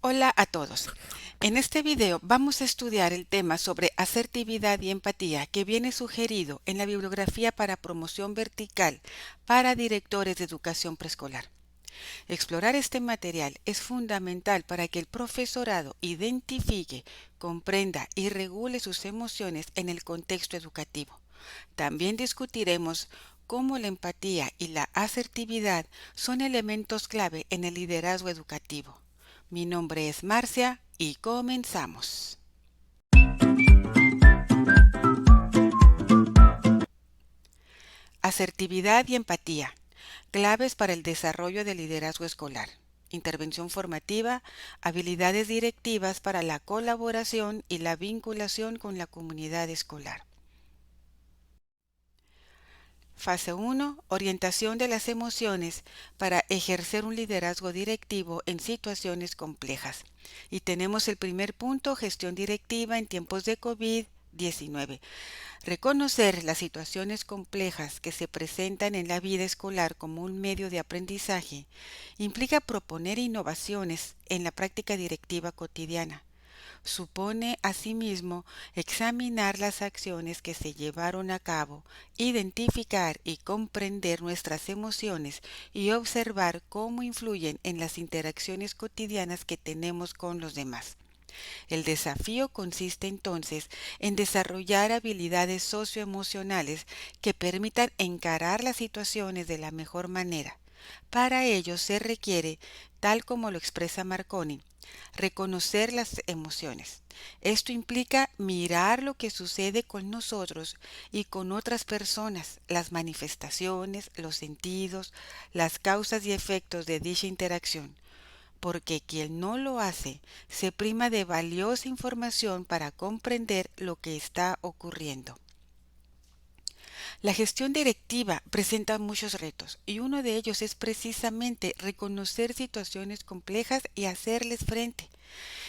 Hola a todos. En este video vamos a estudiar el tema sobre asertividad y empatía que viene sugerido en la bibliografía para promoción vertical para directores de educación preescolar. Explorar este material es fundamental para que el profesorado identifique, comprenda y regule sus emociones en el contexto educativo. También discutiremos cómo la empatía y la asertividad son elementos clave en el liderazgo educativo. Mi nombre es Marcia y comenzamos. Asertividad y empatía, claves para el desarrollo del liderazgo escolar. Intervención formativa, habilidades directivas para la colaboración y la vinculación con la comunidad escolar. Fase 1. Orientación de las emociones para ejercer un liderazgo directivo en situaciones complejas. Y tenemos el primer punto, gestión directiva en tiempos de COVID-19. Reconocer las situaciones complejas que se presentan en la vida escolar como un medio de aprendizaje implica proponer innovaciones en la práctica directiva cotidiana. Supone asimismo examinar las acciones que se llevaron a cabo, identificar y comprender nuestras emociones y observar cómo influyen en las interacciones cotidianas que tenemos con los demás. El desafío consiste entonces en desarrollar habilidades socioemocionales que permitan encarar las situaciones de la mejor manera. Para ello se requiere, tal como lo expresa Marconi, reconocer las emociones. Esto implica mirar lo que sucede con nosotros y con otras personas, las manifestaciones, los sentidos, las causas y efectos de dicha interacción, porque quien no lo hace se prima de valiosa información para comprender lo que está ocurriendo. La gestión directiva presenta muchos retos y uno de ellos es precisamente reconocer situaciones complejas y hacerles frente.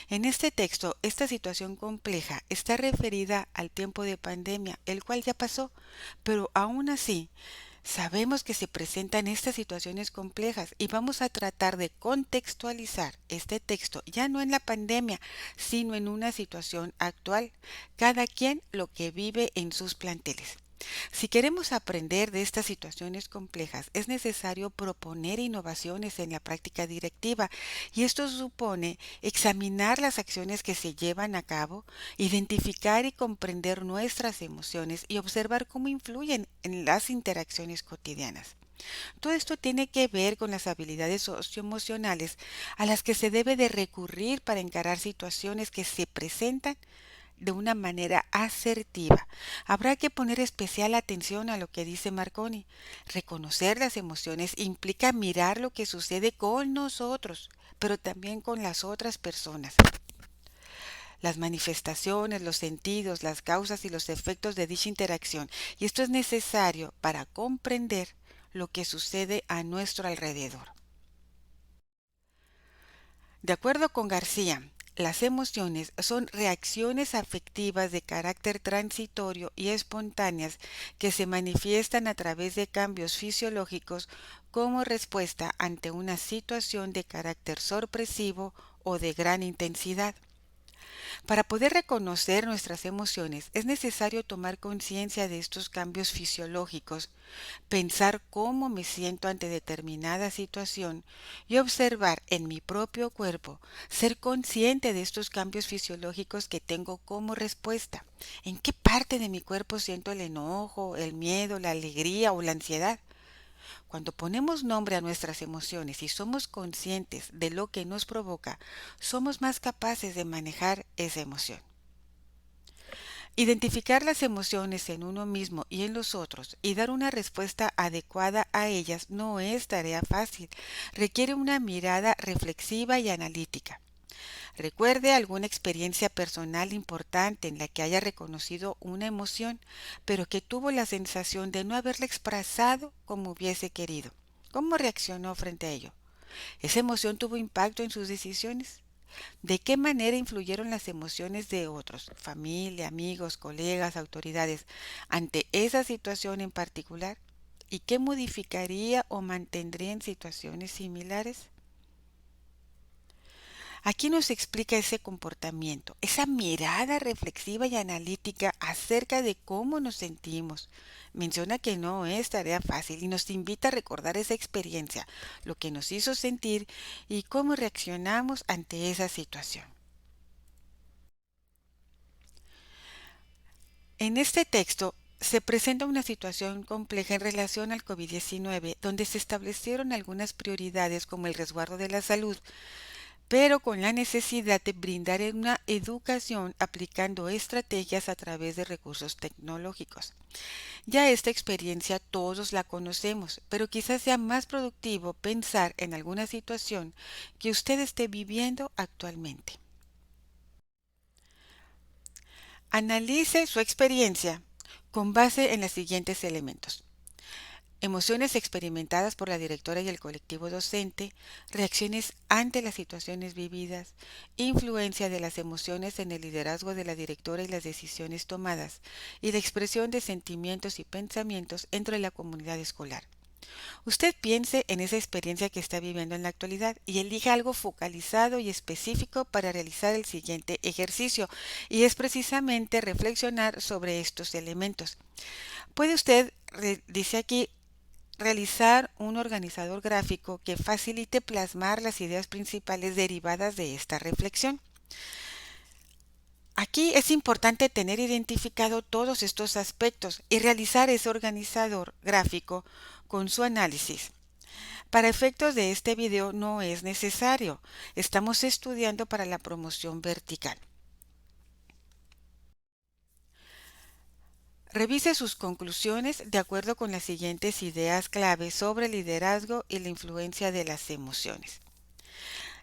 En este texto, esta situación compleja está referida al tiempo de pandemia, el cual ya pasó, pero aún así sabemos que se presentan estas situaciones complejas y vamos a tratar de contextualizar este texto ya no en la pandemia, sino en una situación actual, cada quien lo que vive en sus planteles. Si queremos aprender de estas situaciones complejas, es necesario proponer innovaciones en la práctica directiva y esto supone examinar las acciones que se llevan a cabo, identificar y comprender nuestras emociones y observar cómo influyen en las interacciones cotidianas. Todo esto tiene que ver con las habilidades socioemocionales a las que se debe de recurrir para encarar situaciones que se presentan de una manera asertiva. Habrá que poner especial atención a lo que dice Marconi. Reconocer las emociones implica mirar lo que sucede con nosotros, pero también con las otras personas. Las manifestaciones, los sentidos, las causas y los efectos de dicha interacción. Y esto es necesario para comprender lo que sucede a nuestro alrededor. De acuerdo con García, las emociones son reacciones afectivas de carácter transitorio y espontáneas que se manifiestan a través de cambios fisiológicos como respuesta ante una situación de carácter sorpresivo o de gran intensidad. Para poder reconocer nuestras emociones es necesario tomar conciencia de estos cambios fisiológicos, pensar cómo me siento ante determinada situación y observar en mi propio cuerpo, ser consciente de estos cambios fisiológicos que tengo como respuesta. ¿En qué parte de mi cuerpo siento el enojo, el miedo, la alegría o la ansiedad? Cuando ponemos nombre a nuestras emociones y somos conscientes de lo que nos provoca, somos más capaces de manejar esa emoción. Identificar las emociones en uno mismo y en los otros y dar una respuesta adecuada a ellas no es tarea fácil. Requiere una mirada reflexiva y analítica. Recuerde alguna experiencia personal importante en la que haya reconocido una emoción, pero que tuvo la sensación de no haberla expresado como hubiese querido. ¿Cómo reaccionó frente a ello? ¿Esa emoción tuvo impacto en sus decisiones? ¿De qué manera influyeron las emociones de otros, familia, amigos, colegas, autoridades, ante esa situación en particular? ¿Y qué modificaría o mantendría en situaciones similares? Aquí nos explica ese comportamiento, esa mirada reflexiva y analítica acerca de cómo nos sentimos. Menciona que no es tarea fácil y nos invita a recordar esa experiencia, lo que nos hizo sentir y cómo reaccionamos ante esa situación. En este texto se presenta una situación compleja en relación al COVID-19, donde se establecieron algunas prioridades como el resguardo de la salud, pero con la necesidad de brindar una educación aplicando estrategias a través de recursos tecnológicos. Ya esta experiencia todos la conocemos, pero quizás sea más productivo pensar en alguna situación que usted esté viviendo actualmente. Analice su experiencia con base en los siguientes elementos: emociones experimentadas por la directora y el colectivo docente, reacciones ante las situaciones vividas, influencia de las emociones en el liderazgo de la directora y las decisiones tomadas, y la expresión de sentimientos y pensamientos entre la comunidad escolar. Usted piense en esa experiencia que está viviendo en la actualidad y elija algo focalizado y específico para realizar el siguiente ejercicio, y es precisamente reflexionar sobre estos elementos. Puede usted, dice aquí, realizar un organizador gráfico que facilite plasmar las ideas principales derivadas de esta reflexión. Aquí es importante tener identificado todos estos aspectos y realizar ese organizador gráfico con su análisis. Para efectos de este video no es necesario. Estamos estudiando para la promoción vertical. Revise sus conclusiones de acuerdo con las siguientes ideas clave sobre el liderazgo y la influencia de las emociones.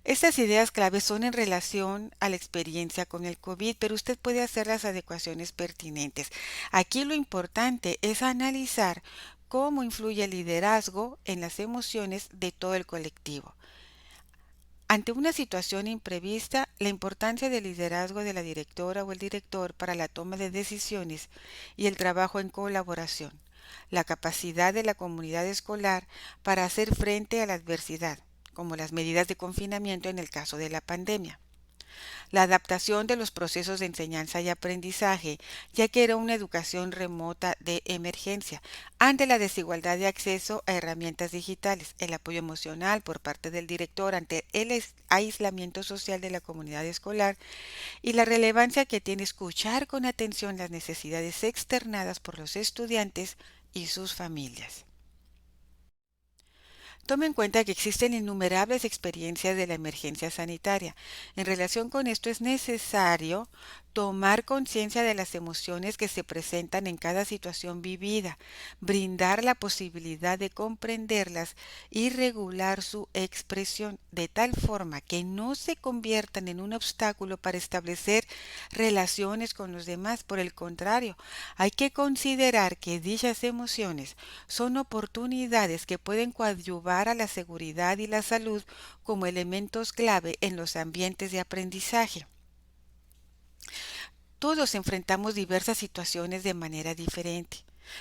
Estas ideas clave son en relación a la experiencia con el COVID, pero usted puede hacer las adecuaciones pertinentes. Aquí lo importante es analizar cómo influye el liderazgo en las emociones de todo el colectivo. Ante una situación imprevista, la importancia del liderazgo de la directora o el director para la toma de decisiones y el trabajo en colaboración, la capacidad de la comunidad escolar para hacer frente a la adversidad, como las medidas de confinamiento en el caso de la pandemia, la adaptación de los procesos de enseñanza y aprendizaje, ya que era una educación remota de emergencia, ante la desigualdad de acceso a herramientas digitales, el apoyo emocional por parte del director ante el aislamiento social de la comunidad escolar y la relevancia que tiene escuchar con atención las necesidades externadas por los estudiantes y sus familias. Tome en cuenta que existen innumerables experiencias de la emergencia sanitaria. En relación con esto es necesario tomar conciencia de las emociones que se presentan en cada situación vivida, brindar la posibilidad de comprenderlas y regular su expresión de tal forma que no se conviertan en un obstáculo para establecer relaciones con los demás. Por el contrario, hay que considerar que dichas emociones son oportunidades que pueden coadyuvar a la seguridad y la salud como elementos clave en los ambientes de aprendizaje. Todos enfrentamos diversas situaciones de manera diferente.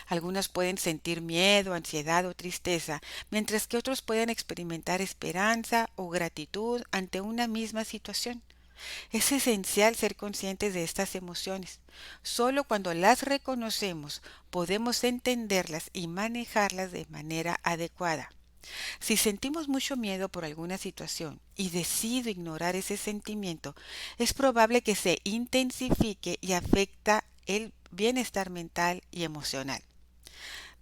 Algunos pueden sentir miedo, ansiedad o tristeza, mientras que otros pueden experimentar esperanza o gratitud ante una misma situación. Es esencial ser conscientes de estas emociones. Solo cuando las reconocemos podemos entenderlas y manejarlas de manera adecuada. Si sentimos mucho miedo por alguna situación y decido ignorar ese sentimiento, es probable que se intensifique y afecta el bienestar mental y emocional.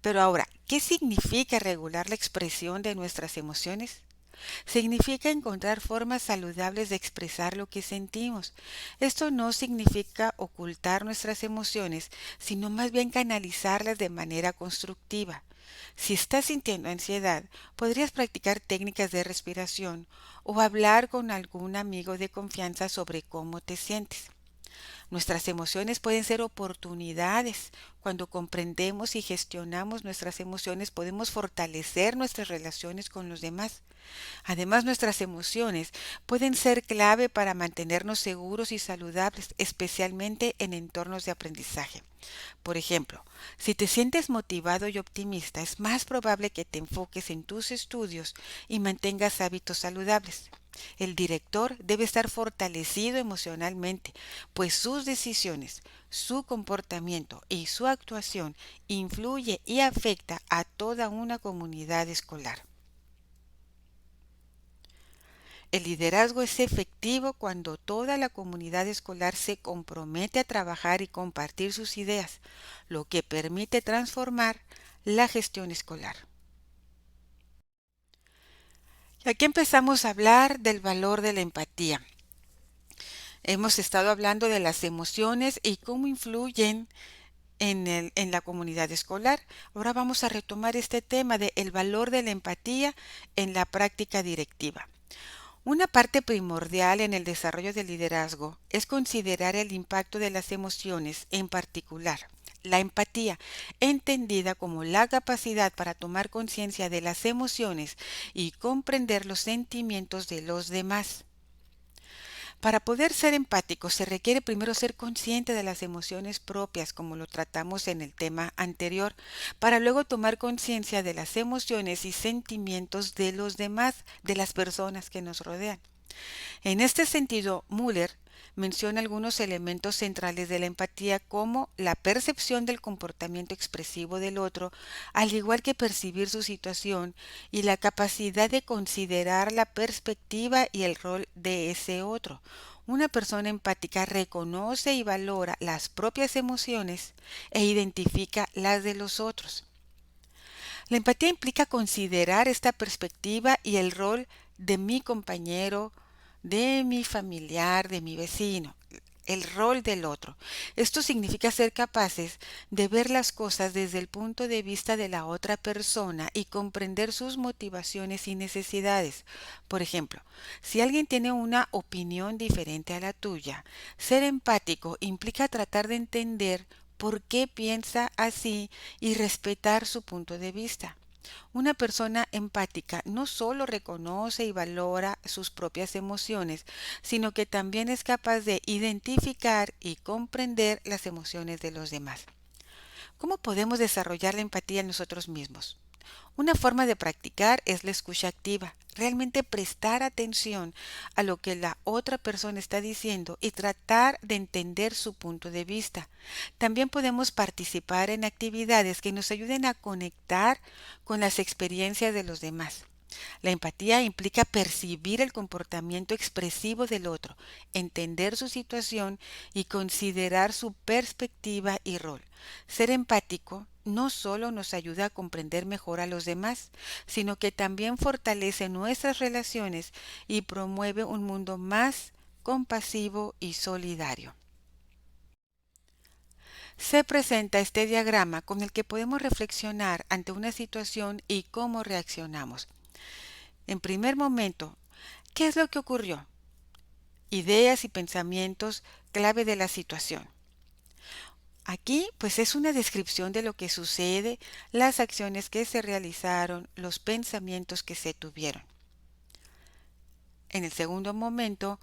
Pero ahora, ¿qué significa regular la expresión de nuestras emociones? Significa encontrar formas saludables de expresar lo que sentimos. Esto no significa ocultar nuestras emociones, sino más bien canalizarlas de manera constructiva. Si estás sintiendo ansiedad, podrías practicar técnicas de respiración o hablar con algún amigo de confianza sobre cómo te sientes. Nuestras emociones pueden ser oportunidades. Cuando comprendemos y gestionamos nuestras emociones, podemos fortalecer nuestras relaciones con los demás. Además, nuestras emociones pueden ser clave para mantenernos seguros y saludables, especialmente en entornos de aprendizaje. Por ejemplo, si te sientes motivado y optimista, es más probable que te enfoques en tus estudios y mantengas hábitos saludables. El director debe estar fortalecido emocionalmente, pues sus decisiones, su comportamiento y su actuación influye y afecta a toda una comunidad escolar. El liderazgo es efectivo cuando toda la comunidad escolar se compromete a trabajar y compartir sus ideas, lo que permite transformar la gestión escolar. Y aquí empezamos a hablar del valor de la empatía. Hemos estado hablando de las emociones y cómo influyen en la comunidad escolar. Ahora vamos a retomar este tema de el valor de la empatía en la práctica directiva. Una parte primordial en el desarrollo del liderazgo es considerar el impacto de las emociones, en particular la empatía, entendida como la capacidad para tomar conciencia de las emociones y comprender los sentimientos de los demás. Para poder ser empático se requiere primero ser consciente de las emociones propias, como lo tratamos en el tema anterior, para luego tomar conciencia de las emociones y sentimientos de los demás, de las personas que nos rodean. En este sentido, Müller menciona algunos elementos centrales de la empatía como la percepción del comportamiento expresivo del otro, al igual que percibir su situación y la capacidad de considerar la perspectiva y el rol de ese otro. Una persona empática reconoce y valora las propias emociones e identifica las de los otros. La empatía implica considerar esta perspectiva y el rol de mi compañero, de mi familiar, de mi vecino, el rol del otro. Esto significa ser capaces de ver las cosas desde el punto de vista de la otra persona y comprender sus motivaciones y necesidades. Por ejemplo, si alguien tiene una opinión diferente a la tuya, ser empático implica tratar de entender por qué piensa así y respetar su punto de vista. Una persona empática no solo reconoce y valora sus propias emociones, sino que también es capaz de identificar y comprender las emociones de los demás. ¿Cómo podemos desarrollar la empatía en nosotros mismos? Una forma de practicar es la escucha activa, realmente prestar atención a lo que la otra persona está diciendo y tratar de entender su punto de vista. También podemos participar en actividades que nos ayuden a conectar con las experiencias de los demás. La empatía implica percibir el comportamiento expresivo del otro, entender su situación y considerar su perspectiva y rol. Ser empático no solo nos ayuda a comprender mejor a los demás, sino que también fortalece nuestras relaciones y promueve un mundo más compasivo y solidario. Se presenta este diagrama con el que podemos reflexionar ante una situación y cómo reaccionamos. En primer momento, ¿qué es lo que ocurrió? Ideas y pensamientos clave de la situación. Aquí, pues es una descripción de lo que sucede, las acciones que se realizaron, los pensamientos que se tuvieron. En el segundo momento,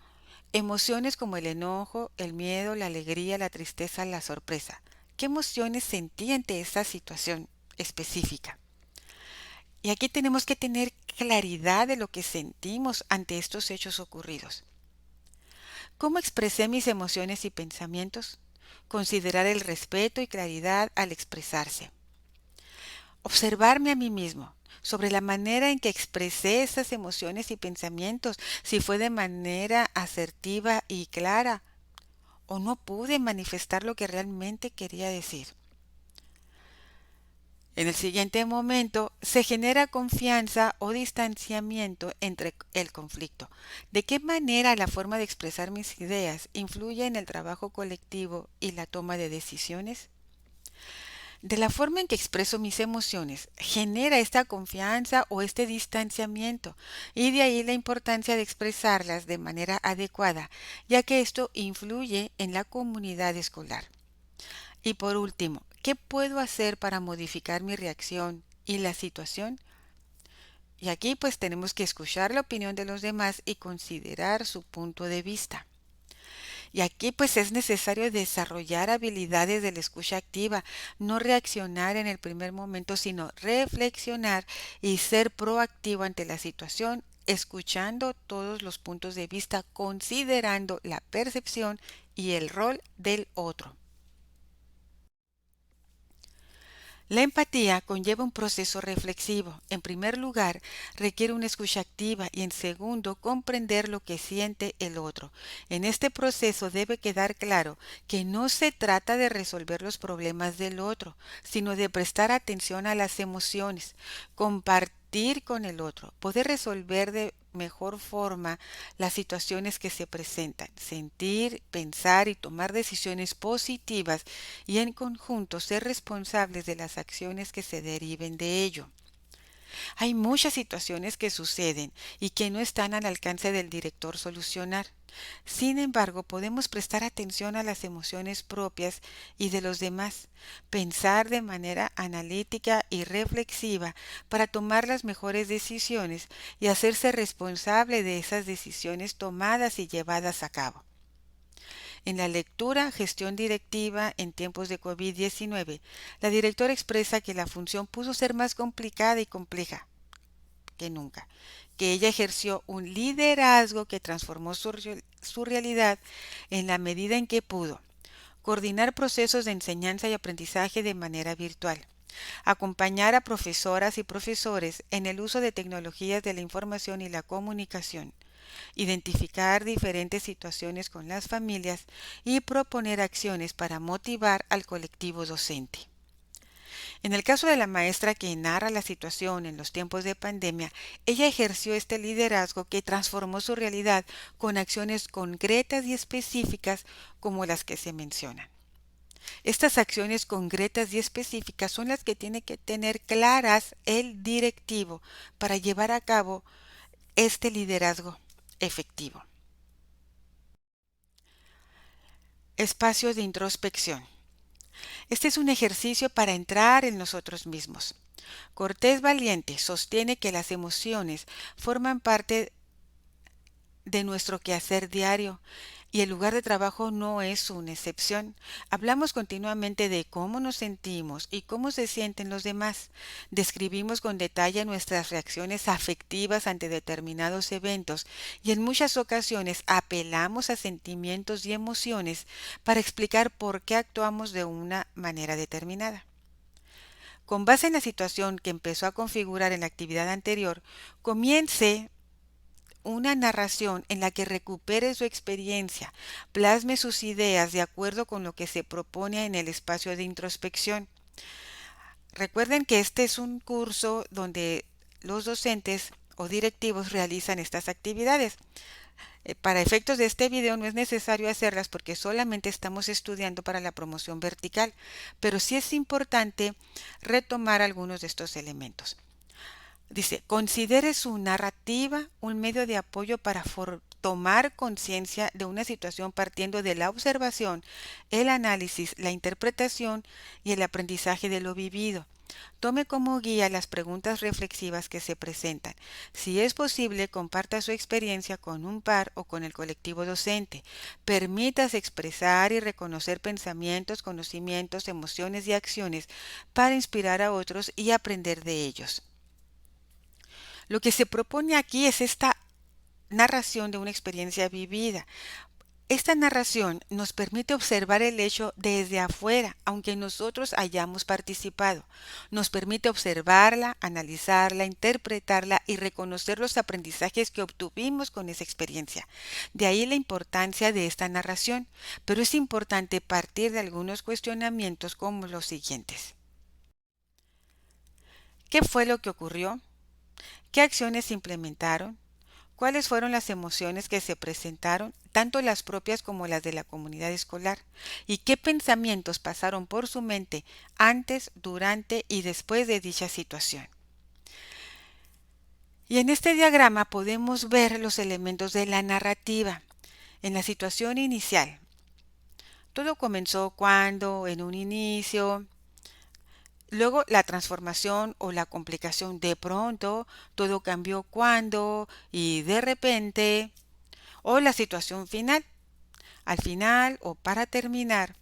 emociones como el enojo, el miedo, la alegría, la tristeza, la sorpresa. ¿Qué emociones sentí ante esta situación específica? Y aquí tenemos que tener claridad de lo que sentimos ante estos hechos ocurridos. ¿Cómo expresé mis emociones y pensamientos? Considerar el respeto y claridad al expresarse. Observarme a mí mismo sobre la manera en que expresé esas emociones y pensamientos, si fue de manera asertiva y clara o no pude manifestar lo que realmente quería decir. En el siguiente momento se genera confianza o distanciamiento entre el conflicto. ¿De qué manera la forma de expresar mis ideas influye en el trabajo colectivo y la toma de decisiones? De la forma en que expreso mis emociones genera esta confianza o este distanciamiento, y de ahí la importancia de expresarlas de manera adecuada, ya que esto influye en la comunidad escolar. Y por último, ¿qué puedo hacer para modificar mi reacción y la situación? Y aquí pues tenemos que escuchar la opinión de los demás y considerar su punto de vista. Y aquí pues es necesario desarrollar habilidades de la escucha activa, no reaccionar en el primer momento, sino reflexionar y ser proactivo ante la situación escuchando todos los puntos de vista, considerando la percepción y el rol del otro. La empatía conlleva un proceso reflexivo. En primer lugar, requiere una escucha activa y en segundo, comprender lo que siente el otro. En este proceso debe quedar claro que no se trata de resolver los problemas del otro, sino de prestar atención a las emociones, compartir con el otro, poder resolver de mejor forma las situaciones que se presentan, sentir, pensar y tomar decisiones positivas y en conjunto ser responsables de las acciones que se deriven de ello. Hay muchas situaciones que suceden y que no están al alcance del director solucionar. Sin embargo, podemos prestar atención a las emociones propias y de los demás, pensar de manera analítica y reflexiva para tomar las mejores decisiones y hacerse responsable de esas decisiones tomadas y llevadas a cabo. En la lectura Gestión directiva en tiempos de COVID-19, la directora expresa que la función pudo ser más complicada y compleja que nunca, que ella ejerció un liderazgo que transformó su realidad en la medida en que pudo coordinar procesos de enseñanza y aprendizaje de manera virtual, acompañar a profesoras y profesores en el uso de tecnologías de la información y la comunicación, identificar diferentes situaciones con las familias y proponer acciones para motivar al colectivo docente. En el caso de la maestra que narra la situación en los tiempos de pandemia, ella ejerció este liderazgo que transformó su realidad con acciones concretas y específicas como las que se mencionan. Estas acciones concretas y específicas son las que tiene que tener claras el directivo para llevar a cabo este liderazgo efectivo. Espacios de introspección. Este es un ejercicio para entrar en nosotros mismos. Cortés Valiente sostiene que las emociones forman parte de nuestro quehacer diario y el lugar de trabajo no es una excepción. Hablamos continuamente de cómo nos sentimos y cómo se sienten los demás. Describimos con detalle nuestras reacciones afectivas ante determinados eventos y en muchas ocasiones apelamos a sentimientos y emociones para explicar por qué actuamos de una manera determinada. Con base en la situación que empezó a configurar en la actividad anterior, comience una narración en la que recupere su experiencia, plasme sus ideas de acuerdo con lo que se propone en el espacio de introspección. Recuerden que este es un curso donde los docentes o directivos realizan estas actividades. Para efectos de este video no es necesario hacerlas porque solamente estamos estudiando para la promoción vertical, pero sí es importante retomar algunos de estos elementos. Dice, considere su narrativa un medio de apoyo para tomar conciencia de una situación partiendo de la observación, el análisis, la interpretación y el aprendizaje de lo vivido. Tome como guía las preguntas reflexivas que se presentan. Si es posible, comparta su experiencia con un par o con el colectivo docente. Permítase expresar y reconocer pensamientos, conocimientos, emociones y acciones para inspirar a otros y aprender de ellos. Lo que se propone aquí es esta narración de una experiencia vivida. Esta narración nos permite observar el hecho desde afuera, aunque nosotros hayamos participado. Nos permite observarla, analizarla, interpretarla y reconocer los aprendizajes que obtuvimos con esa experiencia. De ahí la importancia de esta narración, pero es importante partir de algunos cuestionamientos como los siguientes. ¿Qué fue lo que ocurrió? ¿Qué acciones se implementaron? ¿Cuáles fueron las emociones que se presentaron, tanto las propias como las de la comunidad escolar? ¿Y qué pensamientos pasaron por su mente antes, durante y después de dicha situación? Y en este diagrama podemos ver los elementos de la narrativa. En la situación inicial, todo comenzó cuando, en un inicio, luego la transformación o la complicación de pronto, todo cambió cuando y de repente, o la situación final, al final o para terminar,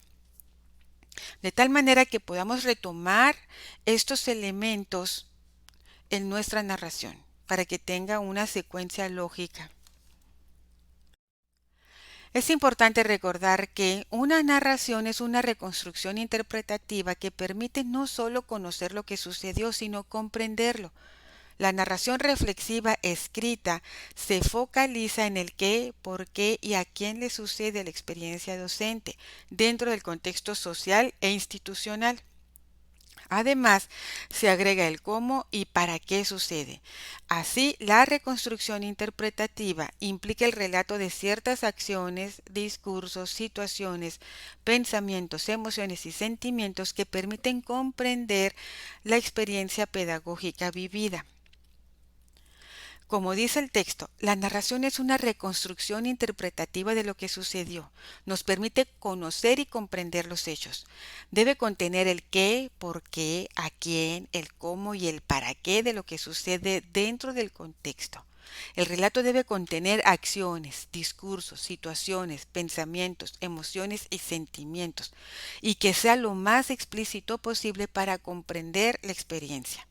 de tal manera que podamos retomar estos elementos en nuestra narración. para que tenga una secuencia lógica. Es importante recordar que una narración es una reconstrucción interpretativa que permite no solo conocer lo que sucedió, sino comprenderlo. La narración reflexiva escrita se focaliza en el qué, por qué y a quién le sucede la experiencia docente dentro del contexto social e institucional. Además, se agrega el cómo y para qué sucede. Así, la reconstrucción interpretativa implica el relato de ciertas acciones, discursos, situaciones, pensamientos, emociones y sentimientos que permiten comprender la experiencia pedagógica vivida. Como dice el texto, la narración es una reconstrucción interpretativa de lo que sucedió. Nos permite conocer y comprender los hechos. Debe contener el qué, por qué, a quién, el cómo y el para qué de lo que sucede dentro del contexto. El relato debe contener acciones, discursos, situaciones, pensamientos, emociones y sentimientos, y que sea lo más explícito posible para comprender la experiencia.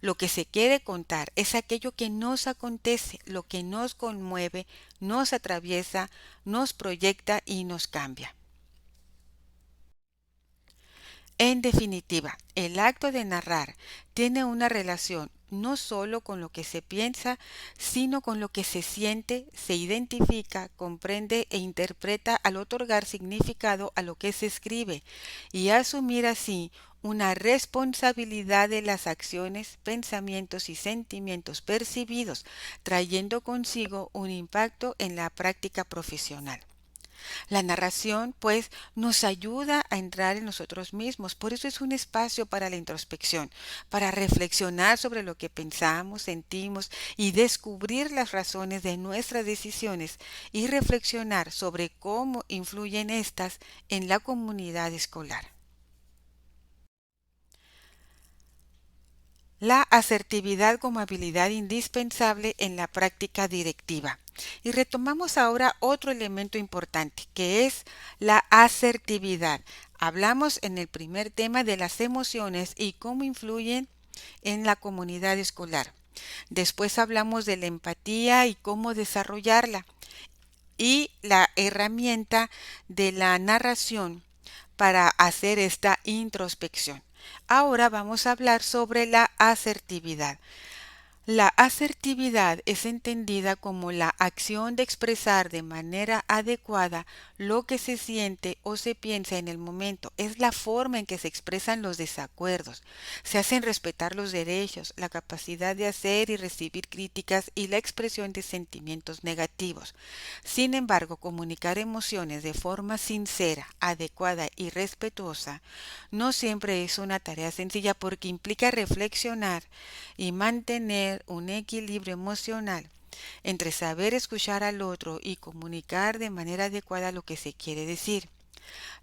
Lo que se quiere contar es aquello que nos acontece, lo que nos conmueve, nos atraviesa, nos proyecta y nos cambia. En definitiva, el acto de narrar tiene una relación no solo con lo que se piensa, sino con lo que se siente, se identifica, comprende e interpreta al otorgar significado a lo que se escribe y asumir así una responsabilidad de las acciones, pensamientos y sentimientos percibidos, trayendo consigo un impacto en la práctica profesional. La narración, pues, nos ayuda a entrar en nosotros mismos. Por eso es un espacio para la introspección, para reflexionar sobre lo que pensamos, sentimos y descubrir las razones de nuestras decisiones y reflexionar sobre cómo influyen estas en la comunidad escolar. La asertividad como habilidad indispensable en la práctica directiva. Y retomamos ahora otro elemento importante, que es la asertividad. Hablamos en el primer tema de las emociones y cómo influyen en la comunidad escolar. Después hablamos de la empatía y cómo desarrollarla. Y la herramienta de la narración para hacer esta introspección. Ahora vamos a hablar sobre la asertividad. La asertividad es entendida como la acción de expresar de manera adecuada lo que se siente o se piensa en el momento. Es la forma en que se expresan los desacuerdos. Se hacen respetar los derechos, la capacidad de hacer y recibir críticas y la expresión de sentimientos negativos. Sin embargo, comunicar emociones de forma sincera, adecuada y respetuosa no siempre es una tarea sencilla porque implica reflexionar y mantener un equilibrio emocional entre saber escuchar al otro y comunicar de manera adecuada lo que se quiere decir.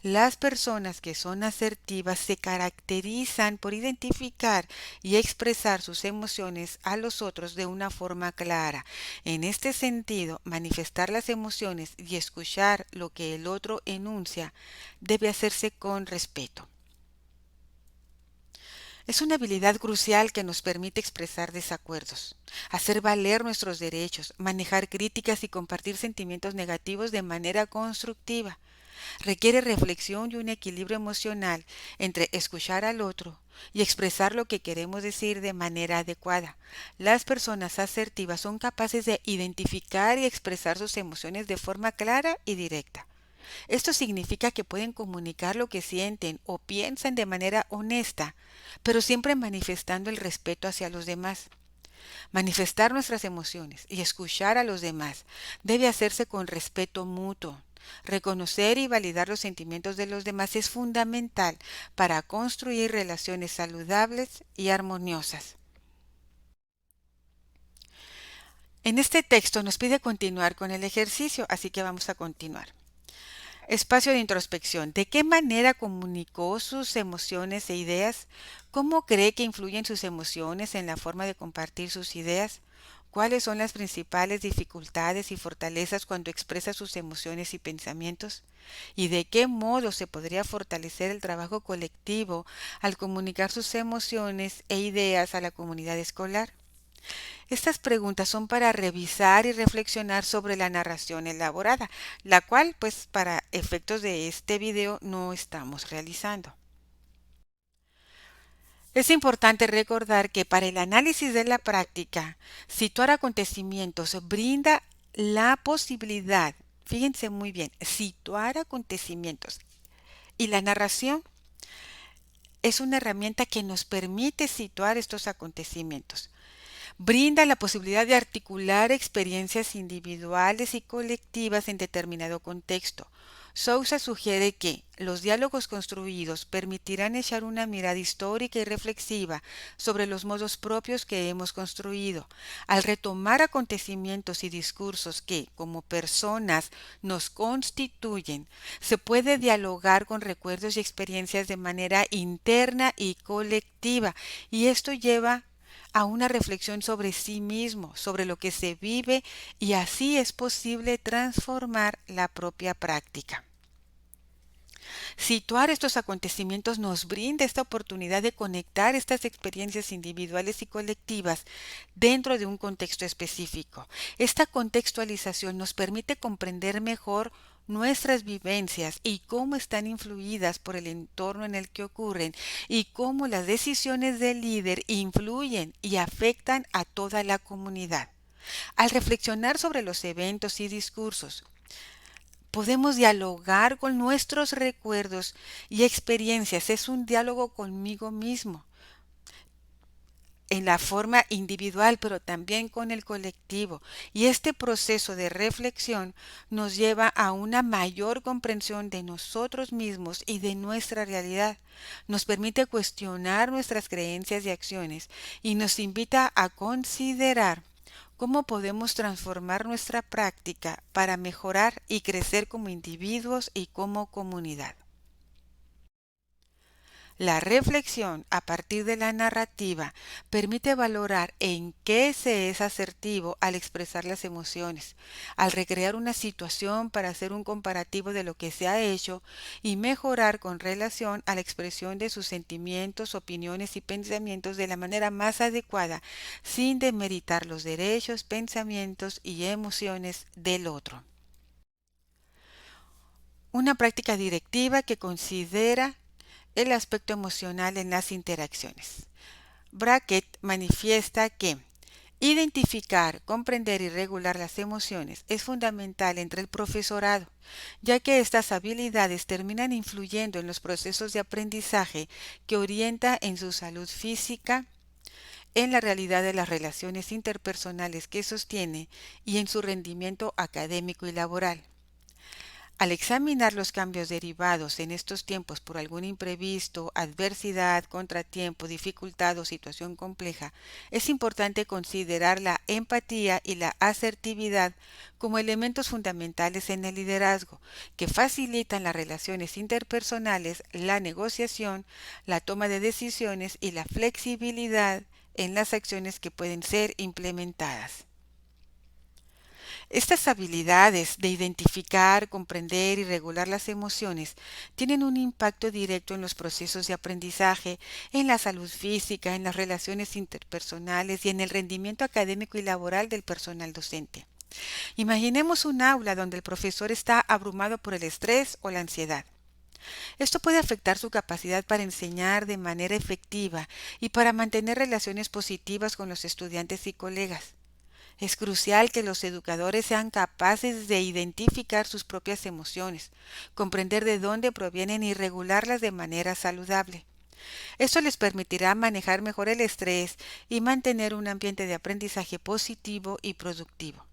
Las personas que son asertivas se caracterizan por identificar y expresar sus emociones a los otros de una forma clara. En este sentido, manifestar las emociones y escuchar lo que el otro enuncia debe hacerse con respeto. Es una habilidad crucial que nos permite expresar desacuerdos, hacer valer nuestros derechos, manejar críticas y compartir sentimientos negativos de manera constructiva. Requiere reflexión y un equilibrio emocional entre escuchar al otro y expresar lo que queremos decir de manera adecuada. Las personas asertivas son capaces de identificar y expresar sus emociones de forma clara y directa. Esto significa que pueden comunicar lo que sienten o piensan de manera honesta, pero siempre manifestando el respeto hacia los demás. Manifestar nuestras emociones y escuchar a los demás debe hacerse con respeto mutuo. Reconocer y validar los sentimientos de los demás es fundamental para construir relaciones saludables y armoniosas. En este texto nos pide continuar con el ejercicio, así que vamos a continuar. Espacio de introspección. ¿De qué manera comunicó sus emociones e ideas? ¿Cómo cree que influyen sus emociones en la forma de compartir sus ideas? ¿Cuáles son las principales dificultades y fortalezas cuando expresa sus emociones y pensamientos? ¿Y de qué modo se podría fortalecer el trabajo colectivo al comunicar sus emociones e ideas a la comunidad escolar? Estas preguntas son para revisar y reflexionar sobre la narración elaborada, la cual, pues, para efectos de este video no estamos realizando. Es importante recordar que para el análisis de la práctica, situar acontecimientos brinda la posibilidad, fíjense muy bien, situar acontecimientos y la narración es una herramienta que nos permite situar estos acontecimientos. Brinda la posibilidad de articular experiencias individuales y colectivas en determinado contexto. Sousa sugiere que los diálogos construidos permitirán echar una mirada histórica y reflexiva sobre los modos propios que hemos construido. Al retomar acontecimientos y discursos que, como personas, nos constituyen, se puede dialogar con recuerdos y experiencias de manera interna y colectiva, y esto lleva a una reflexión sobre sí mismo, sobre lo que se vive, y así es posible transformar la propia práctica. Situar estos acontecimientos nos brinda esta oportunidad de conectar estas experiencias individuales y colectivas dentro de un contexto específico. Esta contextualización nos permite comprender mejor nuestras vivencias y cómo están influidas por el entorno en el que ocurren y cómo las decisiones del líder influyen y afectan a toda la comunidad. Al reflexionar sobre los eventos y discursos, podemos dialogar con nuestros recuerdos y experiencias. Es un diálogo conmigo mismo en la forma individual, pero también con el colectivo. Y este proceso de reflexión nos lleva a una mayor comprensión de nosotros mismos y de nuestra realidad. Nos permite cuestionar nuestras creencias y acciones y nos invita a considerar cómo podemos transformar nuestra práctica para mejorar y crecer como individuos y como comunidad. La reflexión a partir de la narrativa permite valorar en qué se es asertivo al expresar las emociones, al recrear una situación para hacer un comparativo de lo que se ha hecho y mejorar con relación a la expresión de sus sentimientos, opiniones y pensamientos de la manera más adecuada, sin demeritar los derechos, pensamientos y emociones del otro. Una práctica directiva que considera el aspecto emocional en las interacciones. Brackett manifiesta que identificar, comprender y regular las emociones es fundamental entre el profesorado, ya que estas habilidades terminan influyendo en los procesos de aprendizaje que orienta en su salud física, en la realidad de las relaciones interpersonales que sostiene y en su rendimiento académico y laboral. Al examinar los cambios derivados en estos tiempos por algún imprevisto, adversidad, contratiempo, dificultad o situación compleja, es importante considerar la empatía y la asertividad como elementos fundamentales en el liderazgo, que facilitan las relaciones interpersonales, la negociación, la toma de decisiones y la flexibilidad en las acciones que pueden ser implementadas. Estas habilidades de identificar, comprender y regular las emociones tienen un impacto directo en los procesos de aprendizaje, en la salud física, en las relaciones interpersonales y en el rendimiento académico y laboral del personal docente. Imaginemos un aula donde el profesor está abrumado por el estrés o la ansiedad. Esto puede afectar su capacidad para enseñar de manera efectiva y para mantener relaciones positivas con los estudiantes y colegas. Es crucial que los educadores sean capaces de identificar sus propias emociones, comprender de dónde provienen y regularlas de manera saludable. Esto les permitirá manejar mejor el estrés y mantener un ambiente de aprendizaje positivo y productivo.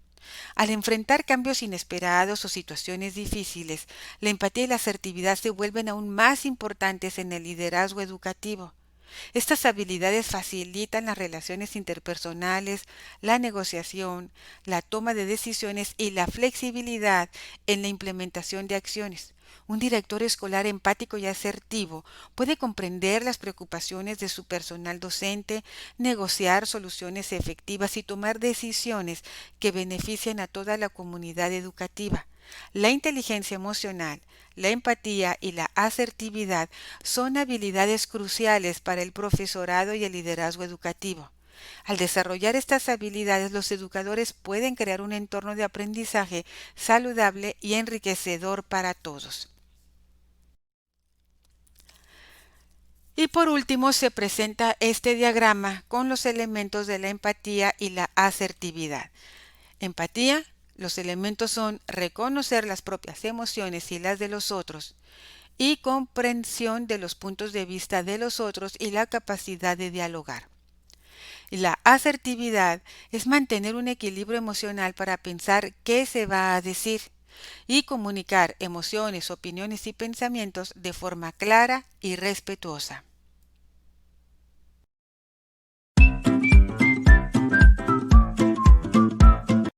Al enfrentar cambios inesperados o situaciones difíciles, la empatía y la asertividad se vuelven aún más importantes en el liderazgo educativo. Estas habilidades facilitan las relaciones interpersonales, la negociación, la toma de decisiones y la flexibilidad en la implementación de acciones. Un director escolar empático y asertivo puede comprender las preocupaciones de su personal docente, negociar soluciones efectivas y tomar decisiones que beneficien a toda la comunidad educativa. La inteligencia emocional, la empatía y la asertividad son habilidades cruciales para el profesorado y el liderazgo educativo. Al desarrollar estas habilidades, los educadores pueden crear un entorno de aprendizaje saludable y enriquecedor para todos. Y por último se presenta este diagrama con los elementos de la empatía y la asertividad. Empatía, los elementos son reconocer las propias emociones y las de los otros, y comprensión de los puntos de vista de los otros y la capacidad de dialogar. Y la asertividad es mantener un equilibrio emocional para pensar qué se va a decir y comunicar emociones, opiniones y pensamientos de forma clara y respetuosa.